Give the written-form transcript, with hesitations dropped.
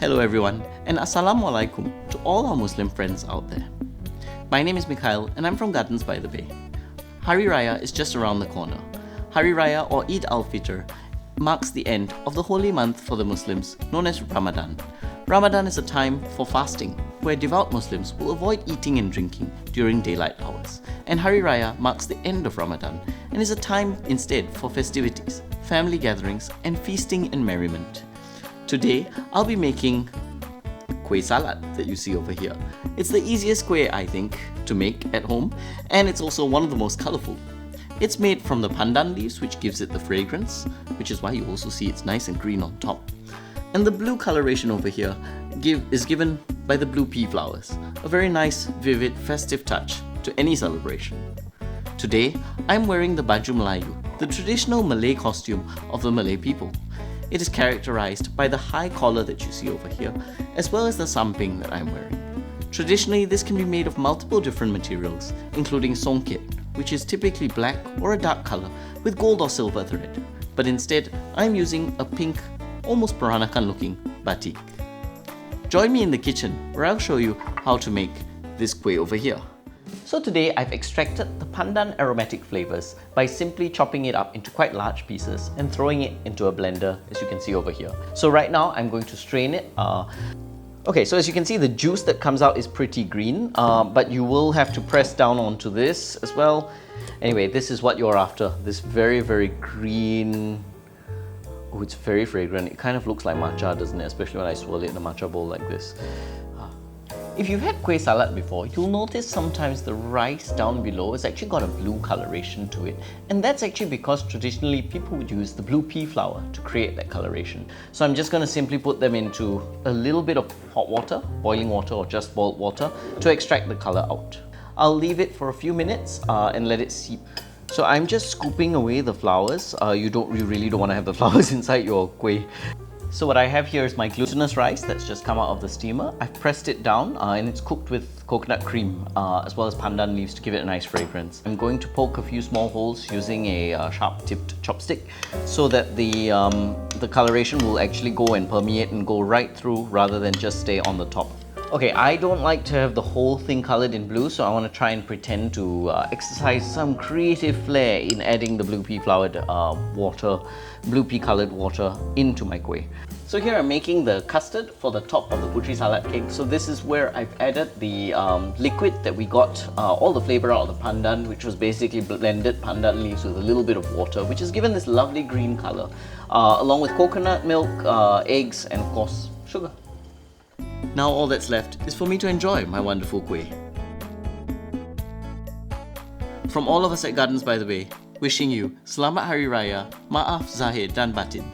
Hello everyone, and Assalamualaikum to all our Muslim friends out there. My name is Mikhail and I'm from Gardens by the Bay. Hari Raya is just around the corner. Hari Raya or Eid al-Fitr marks the end of the holy month for the Muslims known as Ramadan. Ramadan is a time for fasting where devout Muslims will avoid eating and drinking during daylight hours. And Hari Raya marks the end of Ramadan and is a time instead for festivities, family gatherings and feasting and merriment. Today, I'll be making kueh salat that you see over here. It's the easiest kueh, I think, to make at home, and it's also one of the most colourful. It's made from the pandan leaves, which gives it the fragrance, which is why you also see it's nice and green on top. And the blue coloration over here is given by the blue pea flowers, a very nice, vivid, festive touch to any celebration. Today, I'm wearing the baju Melayu, the traditional Malay costume of the Malay people. It is characterized by the high collar that you see over here, as well as the samping that I'm wearing. Traditionally, this can be made of multiple different materials, including songket, which is typically black or a dark color with gold or silver thread. But instead, I'm using a pink, almost Peranakan looking batik. Join me in the kitchen where I'll show you how to make this kueh over here. So today I've extracted the pandan aromatic flavors by simply chopping it up into quite large pieces and throwing it into a blender, as you can see over here. So right now I'm going to strain it. Okay, so as you can see, the juice that comes out is pretty green, but you will have to press down onto this as well. Anyway, this is what you're after. This very, very green. Oh, it's very fragrant. It kind of looks like matcha, doesn't it? Especially when I swirl it in a matcha bowl like this. If you've had kueh salat before, you'll notice sometimes the rice down below has actually got a blue coloration to it. And that's actually because traditionally people would use the blue pea flour to create that coloration. So I'm just going to simply put them into a little bit of hot water, boiling water or just boiled water, to extract the color out. I'll leave it for a few minutes and let it seep. So I'm just scooping away the flowers. You really don't want to have the flowers inside your kueh. So what I have here is my glutinous rice that's just come out of the steamer. I've pressed it down and it's cooked with coconut cream as well as pandan leaves to give it a nice fragrance. I'm going to poke a few small holes using a sharp-tipped chopstick so that the coloration will actually go and permeate and go right through rather than just stay on the top. Okay, I don't like to have the whole thing colored in blue, so I want to try and pretend to exercise some creative flair in adding the blue pea flowered blue pea colored water into my kueh. So here I'm making the custard for the top of the Puteri Salat cake. So this is where I've added the liquid that we got all the flavor out of the pandan, which was basically blended pandan leaves with a little bit of water, which has given this lovely green color, along with coconut milk, eggs, and of course, sugar. Now all that's left is for me to enjoy my wonderful kueh. From all of us at Gardens by the Bay, wishing you Selamat Hari Raya, Maaf Zahir dan Batin.